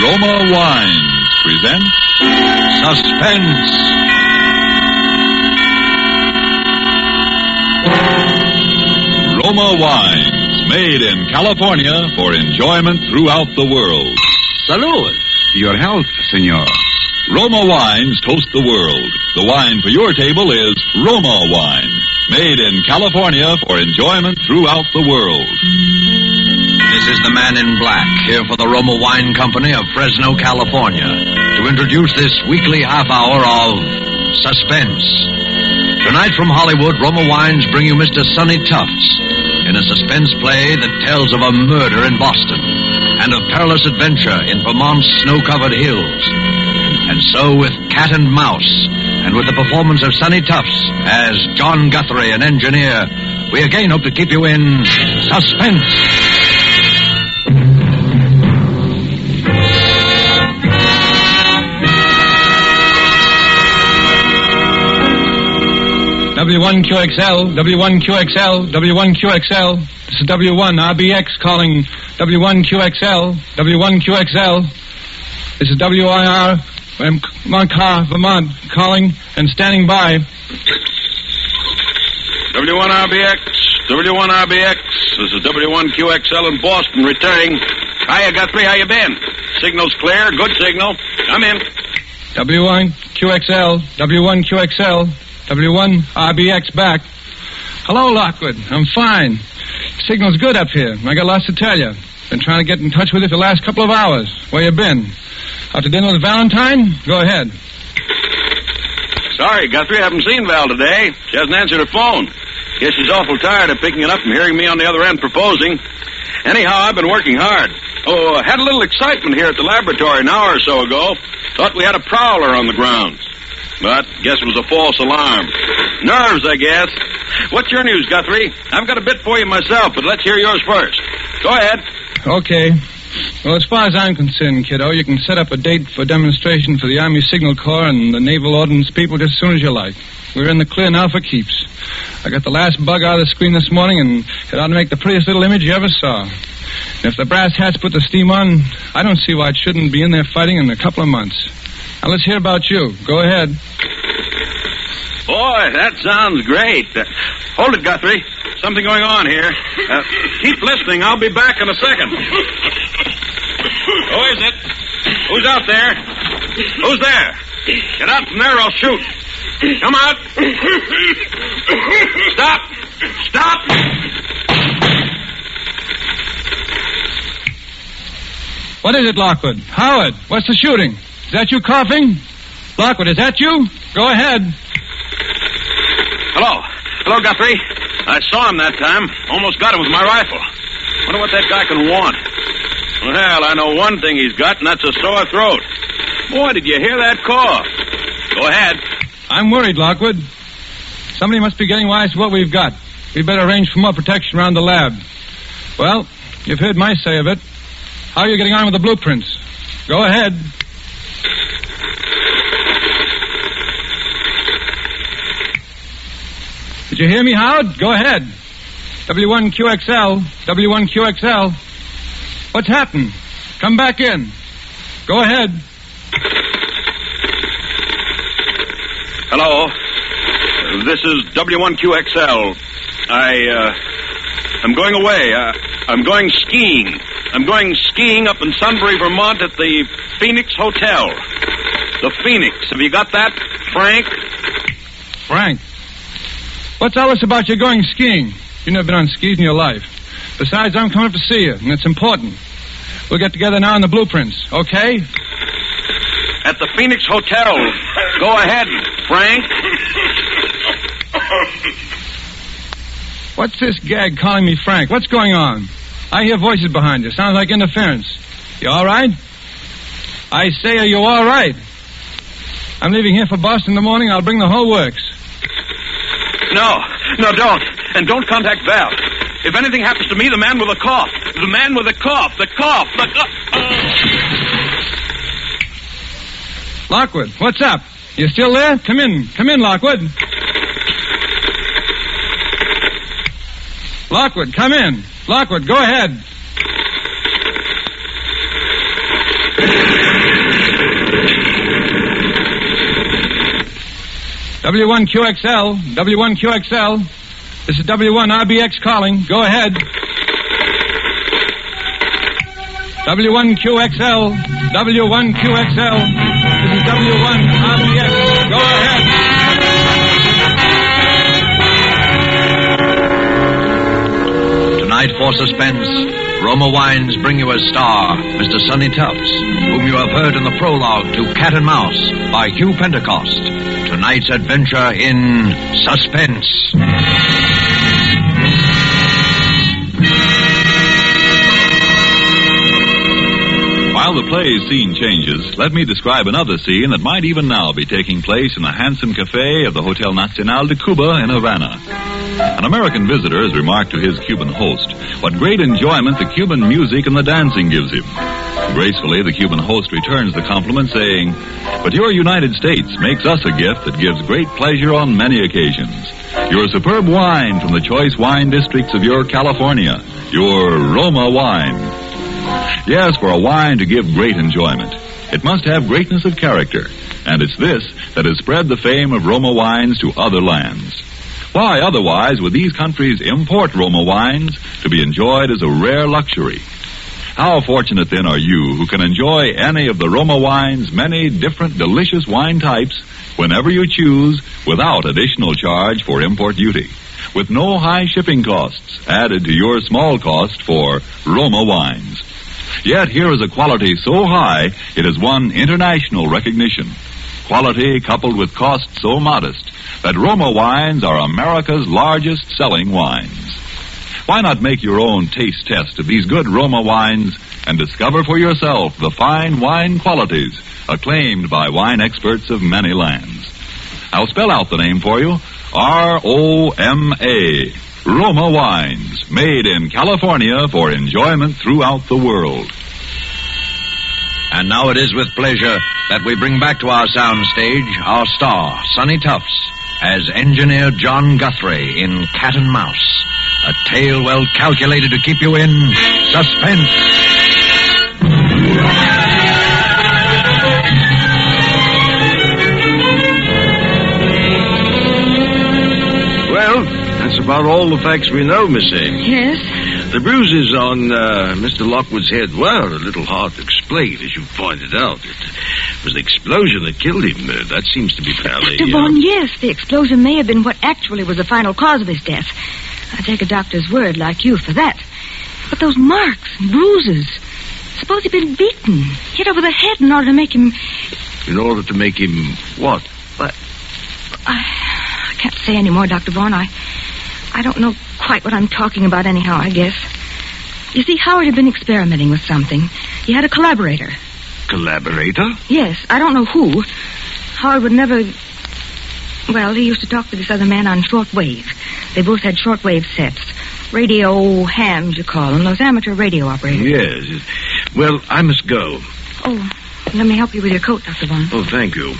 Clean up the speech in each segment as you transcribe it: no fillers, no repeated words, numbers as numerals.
Roma Wines present Suspense. Roma Wines, made in California for enjoyment throughout the world. Salud. Your health, senor. Roma Wines toast the world. The wine for your table is Roma Wine, made in California for enjoyment throughout the world. This is the man in black, here for the Roma Wine Company of Fresno, California, to introduce this weekly half hour of Suspense. Tonight from Hollywood, Roma Wines bring you Mr. Sonny Tufts in a suspense play that tells of a murder in Boston and of perilous adventure in Vermont's snow-covered hills. And so with Cat and Mouse, and with the performance of Sonny Tufts as John Guthrie, an engineer, we again hope to keep you in suspense. W1QXL, W1QXL, W1QXL. This is W1RBX calling W1QXL, W1QXL. This is WIR, Montclair, Vermont, calling and standing by. W1RBX, W1RBX. This is W1QXL in Boston, returning. Hiya, Guthrie, how you been? Signal's clear, good signal. I'm in. W1QXL, W1QXL, W1RBX back. Hello, Lockwood. I'm fine. Signal's good up here. I got lots to tell you. Been trying to get in touch with you for the last couple of hours. Where you been? Out to dinner with Valentine? Go ahead. Sorry, Guthrie, I haven't seen Val today. She hasn't answered her phone. Guess she's awful tired of picking it up and hearing me on the other end proposing. Anyhow, I've been working hard. Oh, had a little excitement here at the laboratory an hour or so ago. Thought we had a prowler on the grounds. But guess it was a false alarm. Nerves, I guess. What's your news, Guthrie? I've got a bit for you myself, but let's hear yours first. Go ahead. Okay. Well, as far as I'm concerned, kiddo, you can set up a date for demonstration for the Army Signal Corps and the Naval Ordnance people just as soon as you like. We're in the clear now for keeps. I got the last bug out of the screen this morning, and it ought to make the prettiest little image you ever saw. And if the brass hats put the steam on, I don't see why it shouldn't be in there fighting in a couple of months. Now, let's hear about you. Go ahead. Boy, that sounds great. Hold it, Guthrie. Something going on here. Keep listening. I'll be back in a second. Who is it? Who's out there? Who's there? Get out from there, I'll shoot. Come out. Stop. Stop. What is it, Lockwood? Howard, what's the shooting? Is that you coughing? Lockwood, is that you? Go ahead. Hello. Hello, Guthrie. I saw him that time. Almost got him with my rifle. Wonder what that guy can want. Well, I know one thing he's got, and that's a sore throat. Boy, did you hear that cough? Go ahead. I'm worried, Lockwood. Somebody must be getting wise to what we've got. We'd better arrange for more protection around the lab. Well, you've heard my say of it. How are you getting on with the blueprints? Go ahead. Did you hear me, Howard? Go ahead. W1QXL, W1QXL. What's happened? Come back in. Go ahead. Hello. This is W1QXL. I'm going away. I'm going skiing. I'm going skiing up in Sunbury, Vermont at the Phoenix Hotel. The Phoenix. Have you got that, Frank? Frank? What's all this about you going skiing? You've never been on skis in your life. Besides, I'm coming up to see you, and it's important. We'll get together now on the blueprints, okay? At the Phoenix Hotel. Go ahead, Frank. What's this gag calling me Frank? What's going on? I hear voices behind you. Sounds like interference. You all right? I say, are you all right? I'm leaving here for Boston in the morning. I'll bring the whole works. No, don't. And don't contact Val. If anything happens to me, the man with the cough. The man with the cough. The cough. Lockwood, what's up? You still there? Come in, Lockwood. Lockwood, come in. Lockwood, go ahead. W1QXL, W1QXL. This is W1RBX calling. Go ahead. W1QXL, W1QXL. This is W1RBX. Go ahead. Tonight for Suspense, Roma Wines bring you a star, Mr. Sonny Tufts, whom you have heard in the prologue to Cat and Mouse by Hugh Pentecost. Tonight's adventure in Suspense. While the play's scene changes, let me describe another scene that might even now be taking place in the handsome cafe of the Hotel Nacional de Cuba in Havana. An American visitor has remarked to his Cuban host what great enjoyment the Cuban music and the dancing gives him. Gracefully, the Cuban host returns the compliment, saying, "But your United States makes us a gift that gives great pleasure on many occasions. Your superb wine from the choice wine districts of your California, your Roma wine." Yes, for a wine to give great enjoyment, it must have greatness of character, and it's this that has spread the fame of Roma wines to other lands. Why, otherwise, would these countries import Roma wines to be enjoyed as a rare luxury? How fortunate, then, are you who can enjoy any of the Roma wine's many different delicious wine types whenever you choose without additional charge for import duty, with no high shipping costs added to your small cost for Roma wines. Yet here is a quality so high it has won international recognition. Quality coupled with cost so modest that Roma wines are America's largest selling wines. Why not make your own taste test of these good Roma wines and discover for yourself the fine wine qualities acclaimed by wine experts of many lands? I'll spell out the name for you. R-O-M-A. Roma wines, made in California for enjoyment throughout the world. And now it is with pleasure that we bring back to our soundstage our star, Sonny Tufts, as Engineer John Guthrie in Cat and Mouse, a tale well calculated to keep you in suspense. Well, that's about all the facts we know, Miss Ames. Yes? The bruises on Mr. Lockwood's head were a little hard to explain, as you pointed out. It was the explosion that killed him. That seems to be fairly... Dr. Vaughn, yes, the explosion may have been what actually was the final cause of his death. I take a doctor's word like you for that. But those marks and bruises... Suppose he'd been beaten, hit over the head in order to make him... In order to make him what? What? I can't say any more, Dr. Vaughn. I don't know quite what I'm talking about anyhow, I guess. You see, Howard had been experimenting with something. He had a collaborator. Collaborator? Yes, I don't know who. Howard would never... Well, he used to talk to this other man on shortwave. They both had shortwave sets. Radio hams, you call them. Those amateur radio operators. Yes. Well, I must go. Oh, let me help you with your coat, Dr. Vaughn. Oh, thank you.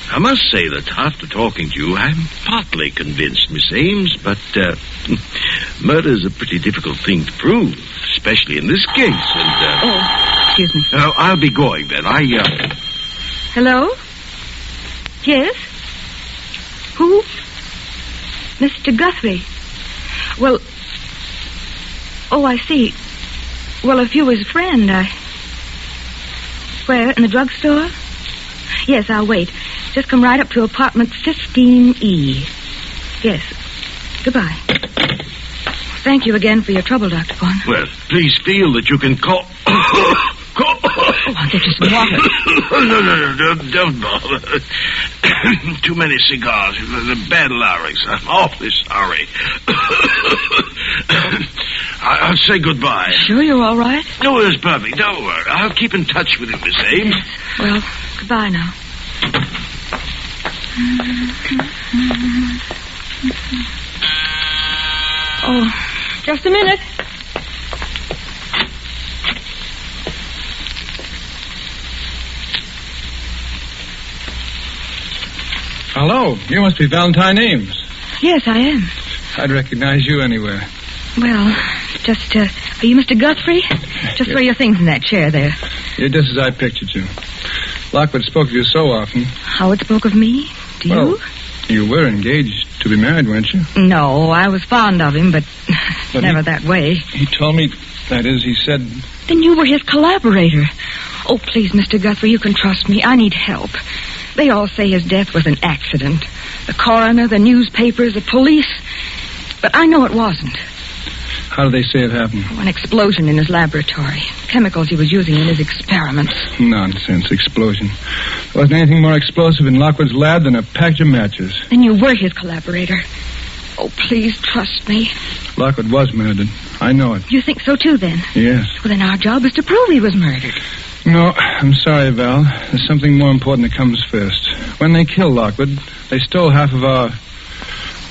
I must say that after talking to you, I'm partly convinced, Miss Ames, but murder's a pretty difficult thing to prove, especially in this case, and... Oh, excuse me. I'll be going, then. Hello? Yes? Who? Mr. Guthrie. Well... Oh, I see. Well, if you was a friend, Where? In the drugstore? Yes, I'll wait. Just come right up to apartment 15E. Yes. Goodbye. Thank you again for your trouble, Dr. Vaughn. Well, please feel that you can call... Oh, I'll get you some water. No, don't bother. Too many cigars. Bad larynx. I'm awfully sorry. I'll say goodbye. Sure you're all right? No, it's perfect. Don't worry. I'll keep in touch with you, Miss Ames. Yes. Well, goodbye now. Oh, just a minute. Hello, you must be Valentine Ames. Yes, I am. I'd recognize you anywhere. Well, Are you Mr. Guthrie? Just throw your things in that chair there. You're just as I pictured you. Lockwood spoke of you so often. Howard spoke of me? To you? You were engaged to be married, weren't you? No, I was fond of him, but never that way. He told me, that is, he said... Then you were his collaborator. Oh, please, Mr. Guthrie, you can trust me. I need help. They all say his death was an accident. The coroner, the newspapers, the police. But I know it wasn't. How do they say it happened? An explosion in his laboratory. Chemicals he was using in his experiments. Nonsense, explosion. There wasn't anything more explosive in Lockwood's lab than a package of matches. Then you were his collaborator. Oh, please, trust me. Lockwood was murdered. I know it. You think so, too, then? Yes. Well, then our job is to prove he was murdered. No, I'm sorry, Val. There's something more important that comes first. When they killed Lockwood, they stole half of our...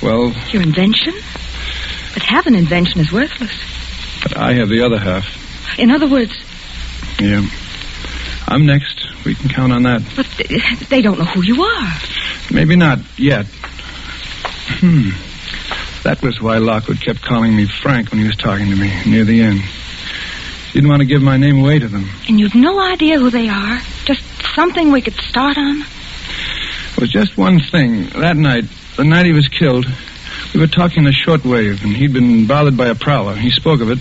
well... Your invention? But half an invention is worthless. But I have the other half. In other words... Yeah. I'm next. We can count on that. But they don't know who you are. Maybe not yet. That was why Lockwood kept calling me Frank when he was talking to me near the end. He didn't want to give my name away to them. And you've no idea who they are? Just something we could start on? It was just one thing. That night, the night he was killed... We were talking the shortwave, and he'd been bothered by a prowler. He spoke of it.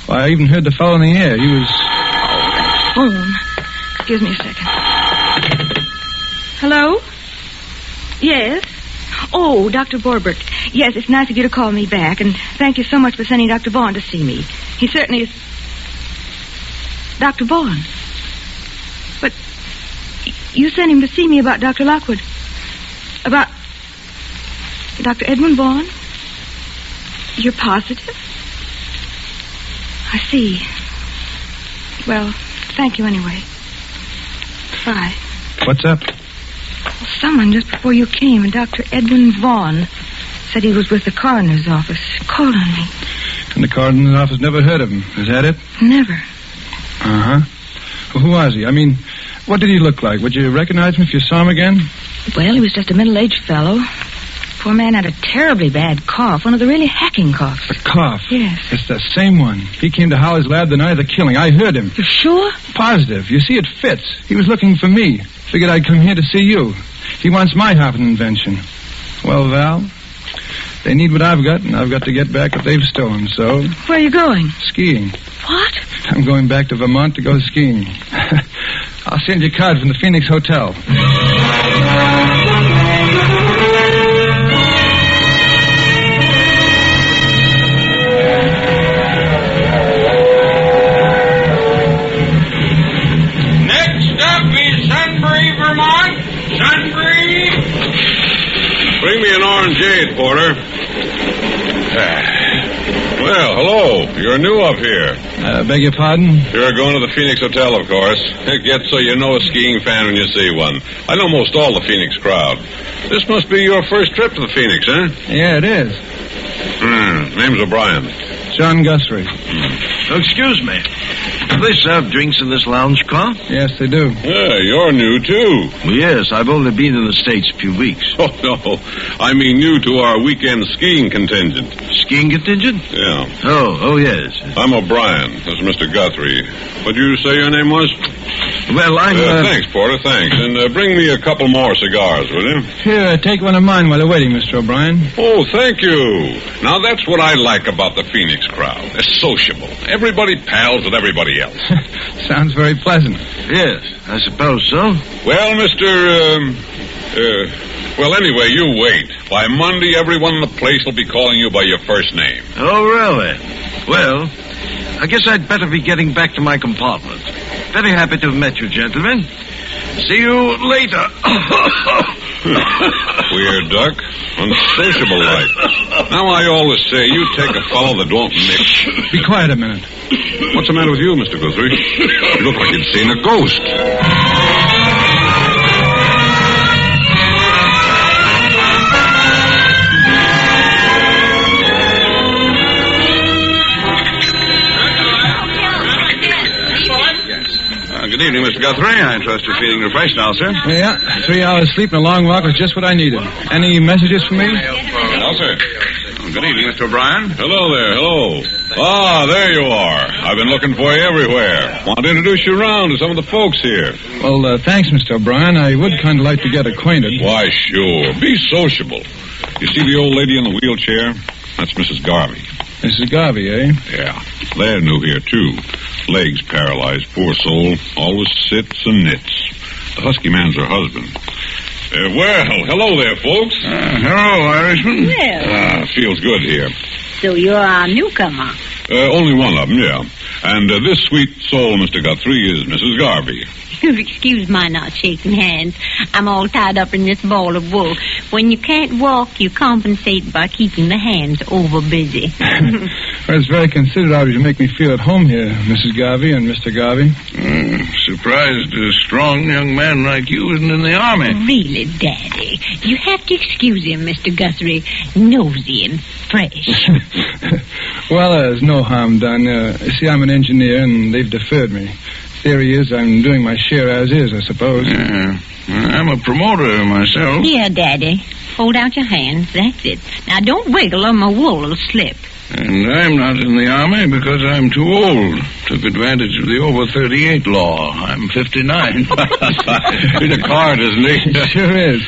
Well, I even heard the fellow in the air. He was... Oh, that phone. Excuse me a second. Hello? Yes? Oh, Dr. Borbert. Yes, it's nice of you to call me back, and thank you so much for sending Dr. Vaughn to see me. He certainly is... Dr. Vaughn? But you sent him to see me about Dr. Lockwood. About... Dr. Edwin Vaughn? You're positive? I see. Well, thank you anyway. Bye. What's up? Well, someone just before you came, and Dr. Edwin Vaughn said he was with the coroner's office. Called on me. And the coroner's office never heard of him. Is that it? Never. Uh-huh. Well, who was he? I mean, what did he look like? Would you recognize him if you saw him again? Well, he was just a middle-aged fellow. Poor man had a terribly bad cough, one of the really hacking coughs. A cough? Yes. It's the same one. He came to Howard's lab the night of the killing. I heard him. You're sure? Positive. You see, it fits. He was looking for me. Figured I'd come here to see you. He wants my half an invention. Well, Val, they need what I've got, and I've got to get back what they've stolen, so... Where are you going? Skiing. What? I'm going back to Vermont to go skiing. I'll send you a card from the Phoenix Hotel. Bring me an orangeade, Porter. Well, hello. You're new up here. Beg your pardon? You're going to the Phoenix Hotel, of course. Get so you know a skiing fan when you see one. I know most all the Phoenix crowd. This must be your first trip to the Phoenix, huh? Yeah, it is. Name's O'Brien. John Guthrie. Excuse me. Do they serve drinks in this lounge car? Yes, they do. Yeah, you're new, too. Well, yes, I've only been in the States a few weeks. Oh, no. I mean new to our weekend skiing contingent. Skiing contingent? Yeah. Oh, yes. I'm O'Brien. This is Mr. Guthrie. What'd you say your name was? Well, I'm... Thanks, Porter, thanks. And bring me a couple more cigars, will you? Here, take one of mine while you're waiting, Mr. O'Brien. Oh, thank you. Now, that's what I like about the Phoenix crowd. They're sociable. Everybody pals with everybody else. Sounds very pleasant. Yes, I suppose so. Well, well, anyway, you wait. By Monday, everyone in the place will be calling you by your first name. Oh, really? Well, I guess I'd better be getting back to my compartment. Very happy to have met you, gentlemen. See you later. Weird duck. Unsociable like. Now, I always say, you take a fellow that won't mix. Be quiet a minute. What's the matter with you, Mr. Guthrie? You look like you'd seen a ghost. Good evening, Mr. Guthrie. I trust you're feeling refreshed now, sir. Yeah, 3 hours sleep and a long walk was just what I needed. Any messages for me? No, sir. Good evening, Mr. O'Brien. Hello there, hello. Ah, there you are. I've been looking for you everywhere. Want to introduce you around to some of the folks here. Well, thanks, Mr. O'Brien. I would kind of like to get acquainted. Why, sure. Be sociable. You see the old lady in the wheelchair? That's Mrs. Garvey. Mrs. Garvey, eh? Yeah. They're new here, too. Legs paralyzed, poor soul. Always sits and knits. The husky man's her husband. Well, hello there, folks. Hello, Irishman. Well, Feels good here. so you're our newcomer. Only one of them, yeah. And this sweet soul, Mr. Guthrie, is Mrs. Garvey. You'll excuse my not shaking hands. I'm all tied up in this ball of wool. When you can't walk, you compensate by keeping the hands over busy. Well, it's very considerate of you to make me feel at home here, Mrs. Garvey and Mr. Garvey. Surprised a strong young man like you isn't in the army. Really, Daddy, you have to excuse him, Mr. Guthrie. Nosy and fresh. Well, there's no harm done. See, I'm an engineer, and they've deferred me. Theory is I'm doing my share as is, I suppose. I'm a promoter myself. Here, Daddy. Hold out your hands. That's it. Now, don't wiggle or my wool will slip. And I'm not in the army because I'm too old. Took advantage of the over 38 law. I'm 59. He's a card, isn't he? Sure is.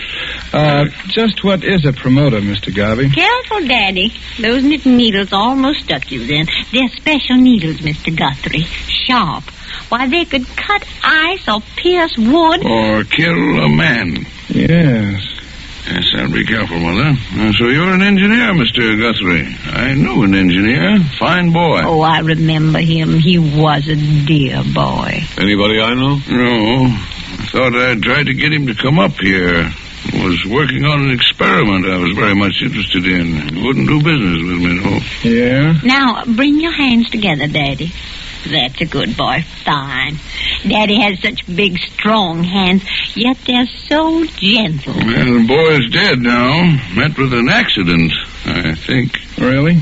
Just what is a promoter, Mr. Garvey? Careful, Daddy. Those knitting needles almost stuck you then. They're special needles, Mr. Guthrie. Sharp. Why, they could cut ice or pierce wood. Or kill a man. Yes. Yes, I'll be careful, Mother. So you're an engineer, Mr. Guthrie. I knew an engineer. Fine boy. Oh, I remember him. He was a dear boy. Anybody I know? No. I thought I'd try to get him to come up here. Was working on an experiment I was very much interested in. He wouldn't do business with me, no. Yeah? Now, bring your hands together, Daddy. That's a good boy. Fine. Daddy has such big, strong hands, yet they're so gentle. Well, the boy's dead now. Met with an accident, I think. Really?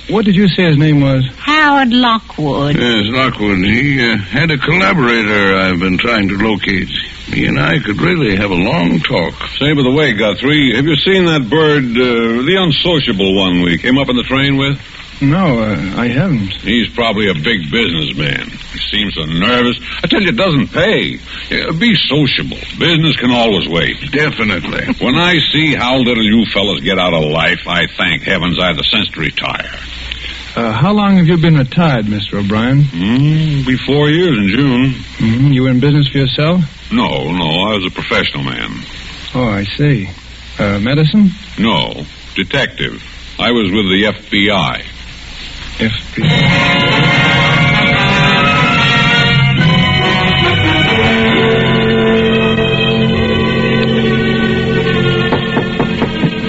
What did you say his name was? Howard Lockwood. Yes, Lockwood. He had a collaborator I've been trying to locate. He and I could really have a long talk. Say, by the way, Guthrie, have you seen that bird, the unsociable one we came up in the train with? No, I haven't. He's probably a big businessman. He seems so nervous. I tell you, it doesn't pay. Be sociable. Business can always wait. Definitely. When I see how little you fellas get out of life, I thank heavens I had the sense to retire. How long have you been retired, Mr. O'Brien? Be 4 years in June. You were in business for yourself? No, I was a professional man. Oh, I see. Medicine? No, detective. I was with the FBI.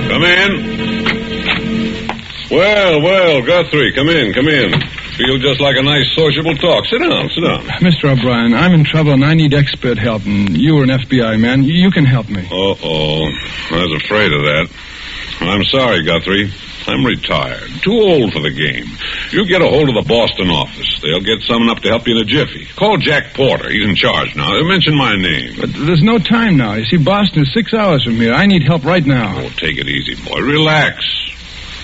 Come in. Well, Guthrie, come in. Feel just like a nice sociable talk. Sit down. Mr. O'Brien, I'm in trouble and I need expert help, and you were an FBI man. You can help me. Uh-oh. I was afraid of that. I'm sorry, Guthrie. I'm retired. Too old for the game. You get a hold of the Boston office. They'll get someone up to help you in a jiffy. Call Jack Porter. He's in charge now. Mention my name. But there's no time now. You see, Boston is 6 hours from here. I need help right now. Oh, take it easy, boy. Relax.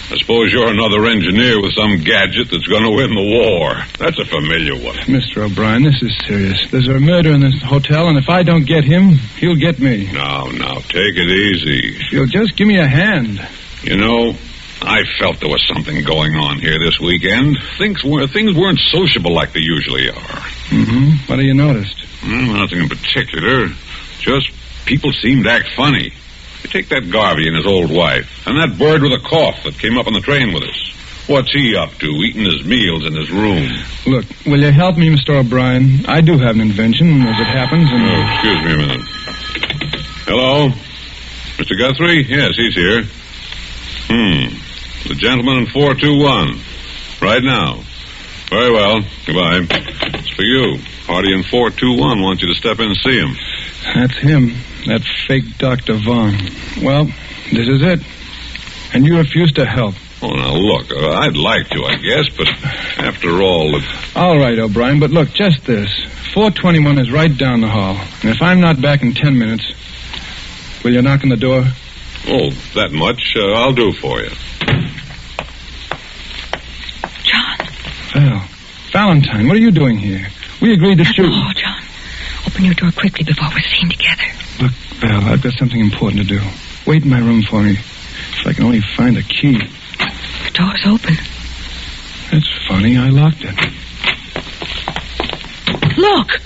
I suppose you're another engineer with some gadget that's going to win the war. That's a familiar one. Mr. O'Brien, this is serious. There's a murder in this hotel, and if I don't get him, he'll get me. Now, take it easy. If you'll just give me a hand. You know, I felt there was something going on here this weekend. Things weren't sociable like they usually are. What have you noticed? Nothing in particular. Just people seemed to act funny. You take that Garvey and his old wife, and that bird with a cough that came up on the train with us. What's he up to, eating his meals in his room? Look, will you help me, Mr. O'Brien? I do have an invention, as it happens, and... Oh, excuse me a minute. Hello? Mr. Guthrie? Yes, he's here. The gentleman in 421. Right now. Very well. Goodbye. It's for you. Party in 421 wants you to step in and see him. That's him. That fake Dr. Vaughn. Well, this is it. And you refuse to help. Oh, now, look, I'd like to, I guess, but after all... All right, O'Brien, but look, just this. 421 is right down the hall. And if I'm not back in 10 minutes, will you knock on the door? Oh, that much I'll do for you. Val. Valentine, what are you doing here? We agreed to shoot. Oh, John. Open your door quickly before we're seen together. Look, Val, I've got something important to do. Wait in my room for me. If I can only find a key. The door's open. That's funny. I locked it. Look.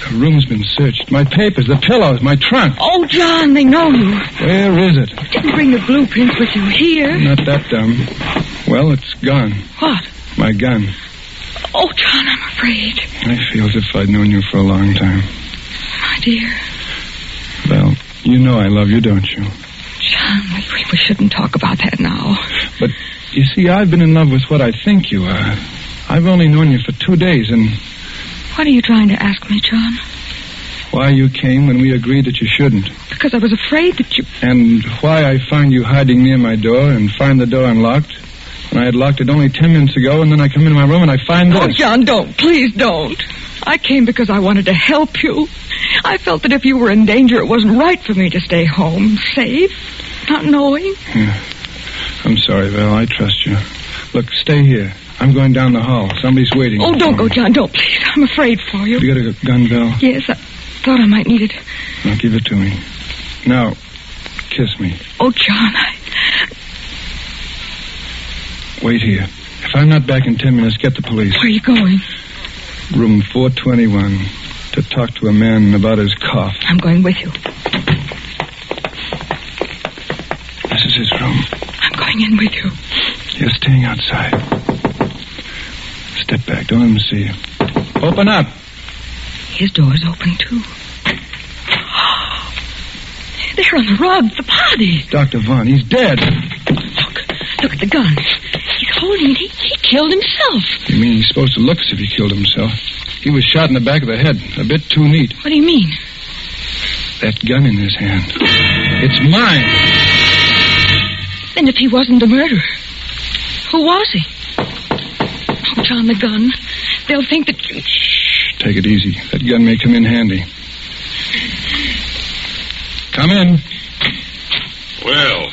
The room's been searched. My papers, the pillows, my trunk. Oh, John, they know you. Where is it? You didn't bring the blueprints with you here. I'm not that dumb. Well, it's gone. What? My gun. Oh, John, I'm afraid. I feel as if I'd known you for a long time. My dear. Well, you know I love you, don't you? John, we shouldn't talk about that now. But, you see, I've been in love with what I think you are. I've only known you for 2 days, and... What are you trying to ask me, John? Why you came when we agreed that you shouldn't. Because I was afraid that you... And why I find you hiding near my door and find the door unlocked. And I had locked it only 10 minutes ago, and then I come into my room and I find this. Oh, John, don't. Please don't. I came because I wanted to help you. I felt that if you were in danger, it wasn't right for me to stay home, safe, not knowing. Yeah. I'm sorry, Val. I trust you. Look, stay here. I'm going down the hall. Somebody's waiting. Oh, don't go, John. Don't, please. I'm afraid for you. You got a gun, Val? Yes, I thought I might need it. Now, give it to me. Now, kiss me. Oh, John, Wait here. If I'm not back in 10 minutes, get the police. Where are you going? Room 421. To talk to a man about his cough. I'm going with you. This is his room. I'm going in with you. You're staying outside. Step back. Don't let him see you. Open up. His door's open, too. There on the rug, the body. Dr. Vaughn, he's dead. Look at the gun. He's holding it. He killed himself. You mean he's supposed to look as if he killed himself? He was shot in the back of the head. A bit too neat. What do you mean? That gun in his hand. It's mine. Then if he wasn't the murderer, who was he? Oh, John, the gun. They'll think that you... Shh. Take it easy. That gun may come in handy. Come in. Well.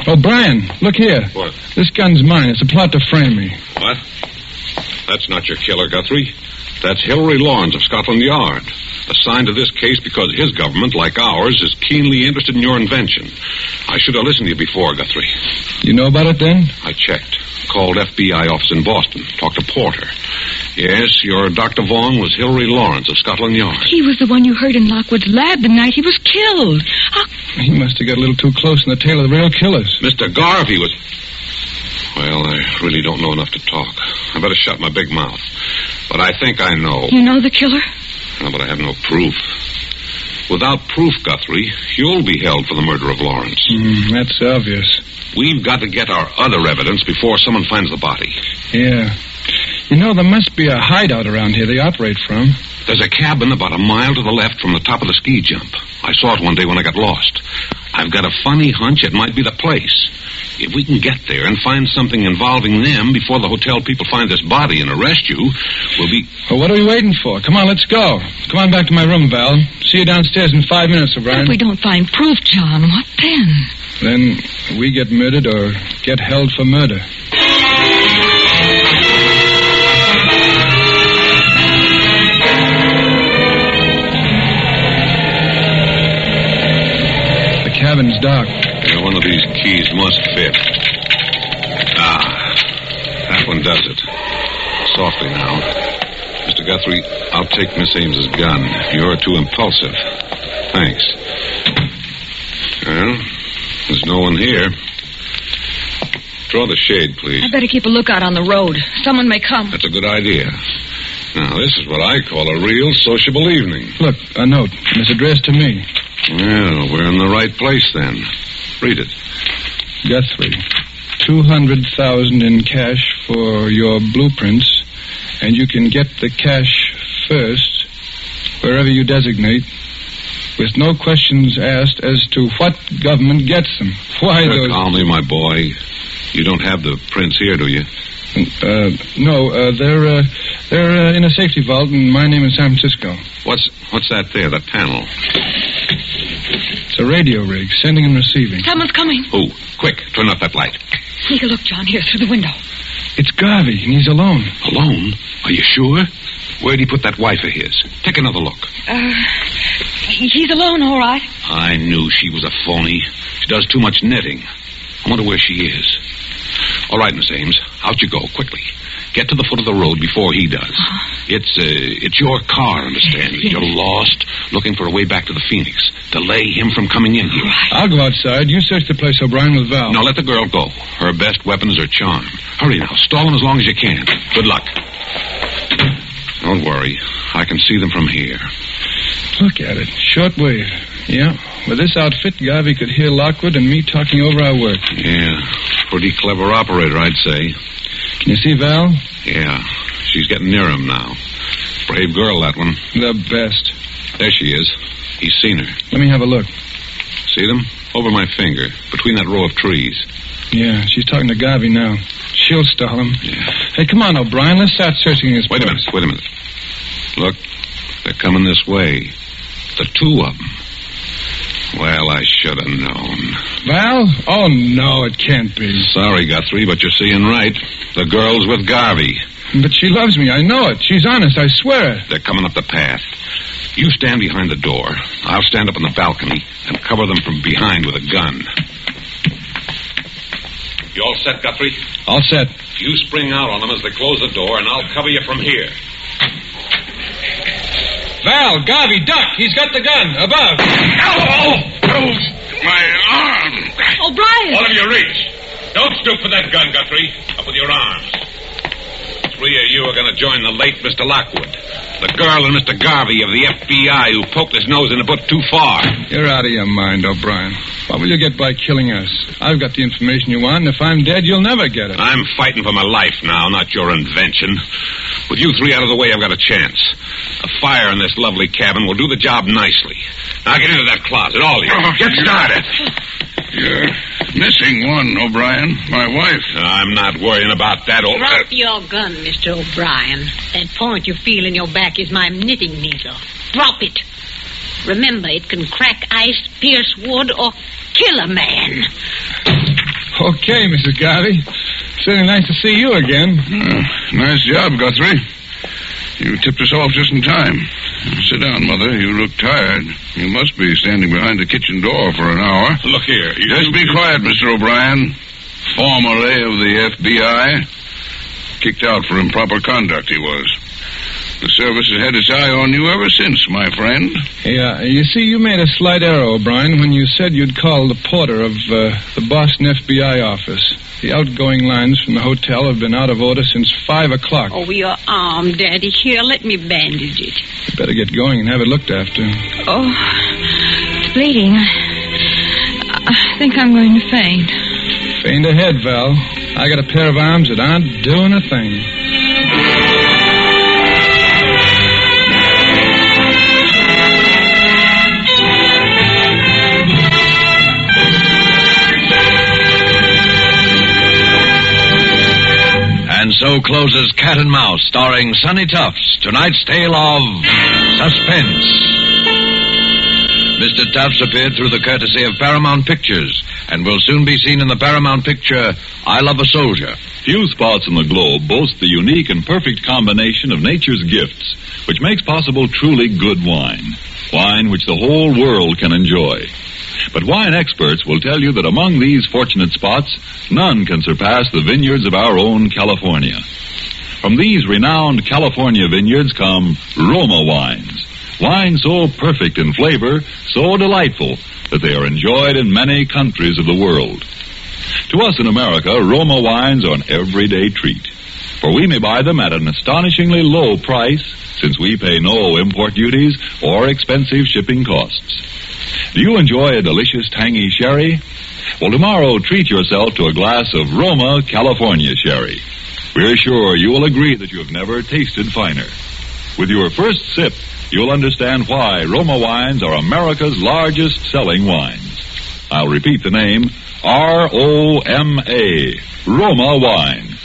Oh, Brian, look here. What? This gun's mine. It's a plot to frame me. What? That's not your killer, Guthrie. That's Hilary Lawrence of Scotland Yard. Assigned to this case because his government, like ours, is keenly interested in your invention. I should have listened to you before, Guthrie. You know about it then? I checked. Called FBI office in Boston. Talked to Porter. Yes, your Dr. Vaughan was Hilary Lawrence of Scotland Yard. He was the one you heard in Lockwood's lab the night he was killed. He must have got a little too close in the tail of the real killers. Mr. Garvey was... Well, I really don't know enough to talk. I better shut my big mouth. But I think I know. You know the killer? No, but I have no proof. Without proof, Guthrie, you'll be held for the murder of Lawrence. That's obvious. We've got to get our other evidence before someone finds the body. Yeah. You know, there must be a hideout around here they operate from. There's a cabin about a mile to the left from the top of the ski jump. I saw it one day when I got lost. I've got a funny hunch it might be the place. If we can get there and find something involving them before the hotel people find this body and arrest you, we'll be... Well, what are we waiting for? Come on, let's go. Come on back to my room, Val. See you downstairs in 5 minutes, O'Brien. If we don't find proof, John, what then? Then we get murdered or get held for murder. The cabin's dark. Yeah, one of these keys must fit. That one does it. Softly now. Mr. Guthrie, I'll take Miss Ames's gun. You're too impulsive. Thanks. Well, there's no one here. Draw the shade, please. I better keep a lookout on the road. Someone may come. That's a good idea. Now, this is what I call a real sociable evening. Look, a note. And it's addressed to me. Well, we're in the right place then. Read it. Guthrie, 200,000 in cash for your blueprints, and you can get the cash first, wherever you designate, with no questions asked as to what government gets them. Why those... Calmly, my boy. You don't have the prints here, do you? No, they're in a safety vault in my name in San Francisco. What's that there, that panel? It's a radio rig, sending and receiving. Someone's coming. Who? Quick, turn off that light. Sneak a look, John, here through the window. It's Garvey, and he's alone. Alone? Are you sure? Where'd he put that wife of his? Take another look. He's alone, all right. I knew she was a phony. She does too much knitting. I wonder where she is. All right, Miss Ames, out you go, quickly. Get to the foot of the road before he does. It's your car, understand me. You're lost, looking for a way back to the Phoenix. Delay him from coming in here. I'll go outside. You search the place, O'Brien, with Val. No, let the girl go. Her best weapon is her charm. Hurry now. Stall him as long as you can. Good luck. Don't worry. I can see them from here. Look at it. Short wave. Yeah. With this outfit, Garvey could hear Lockwood and me talking over our work. Yeah. Pretty clever operator, I'd say. Can you see Val? Yeah. She's getting near him now. Brave girl, that one. The best. There she is. He's seen her. Let me have a look. See them? Over my finger, between that row of trees. Yeah, she's talking to Garvey now. She'll stall him. Yeah. Hey, come on, O'Brien. Let's start searching his Wait a minute. Look, they're coming this way. The two of them. Well, I should have known. Val? Oh, no, it can't be. Sorry, Guthrie, but you're seeing right. The girl's with Garvey. But she loves me. I know it. She's honest. I swear it. They're coming up the path. You stand behind the door. I'll stand up on the balcony and cover them from behind with a gun. You all set, Guthrie? All set. You spring out on them as they close the door, and I'll cover you from here. Val, Garvey, duck. He's got the gun. Above. Oh, my arm. O'Brien. All of you reach. Don't stoop for that gun, Guthrie. Up with your arms. 3 of you are going to join the late Mr. Lockwood. The girl and Mr. Garvey of the FBI who poked his nose in a book too far. You're out of your mind, O'Brien. What will you get by killing us? I've got the information you want, and if I'm dead, you'll never get it. I'm fighting for my life now, not your invention. With you three out of the way, I've got a chance. A fire in this lovely cabin will do the job nicely. Now get into that closet, all of you. Get started. You're missing one, O'Brien. My wife. I'm not worrying about that old... Drop your gun, Mr. O'Brien. That point you feel in your back is my knitting needle. Drop it. Remember, it can crack ice, pierce wood, or kill a man. Okay, Mrs. Garvey. Certainly nice to see you again. Nice job, Guthrie. You tipped us off just in time. Sit down, Mother. You look tired. You must be standing behind the kitchen door for an hour. Look here. Just be quiet, Mr. O'Brien. Formerly of the FBI. Kicked out for improper conduct, he was. The service has had its eye on you ever since, my friend. Yeah, you see, you made a slight error, O'Brien, when you said you'd call the porter of the Boston FBI office. The outgoing lines from the hotel have been out of order since 5 o'clock. Oh, your arm, Daddy. Here, let me bandage it. You better get going and have it looked after. Oh, it's bleeding. I think I'm going to faint. Faint ahead, Val. I got a pair of arms that aren't doing a thing. And so closes Cat and Mouse, starring Sonny Tufts, tonight's tale of Suspense. Mr. Tufts appeared through the courtesy of Paramount Pictures and will soon be seen in the Paramount picture, I Love a Soldier. Few spots in the globe boast the unique and perfect combination of nature's gifts, which makes possible truly good wine. Wine which the whole world can enjoy. But wine experts will tell you that among these fortunate spots, none can surpass the vineyards of our own California. From these renowned California vineyards come Roma wines. Wines so perfect in flavor, so delightful, that they are enjoyed in many countries of the world. To us in America, Roma wines are an everyday treat, for we may buy them at an astonishingly low price, since we pay no import duties or expensive shipping costs. Do you enjoy a delicious tangy sherry? Well, tomorrow treat yourself to a glass of Roma California sherry. We're sure you will agree that you have never tasted finer. With your first sip, you'll understand why Roma wines are America's largest selling wines. I'll repeat the name, R-O-M-A, Roma wine.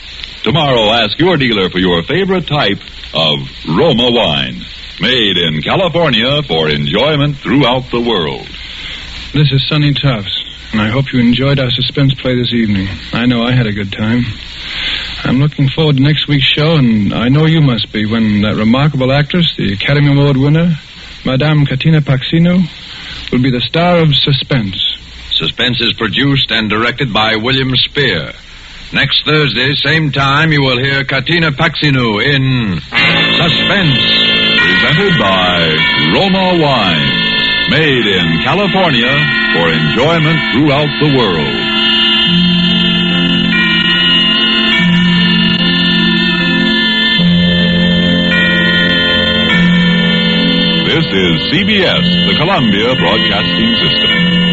Tomorrow, ask your dealer for your favorite type of Roma wine. Made in California for enjoyment throughout the world. This is Sonny Tufts, and I hope you enjoyed our suspense play this evening. I know I had a good time. I'm looking forward to next week's show, and I know you must be, when that remarkable actress, the Academy Award winner, Madame Katina Paxino, will be the star of Suspense. Suspense is produced and directed by William Spear. Next Thursday, same time, you will hear Katina Paxino in Suspense. Presented by Roma Wine. Made in California for enjoyment throughout the world. This is CBS, the Columbia Broadcasting System.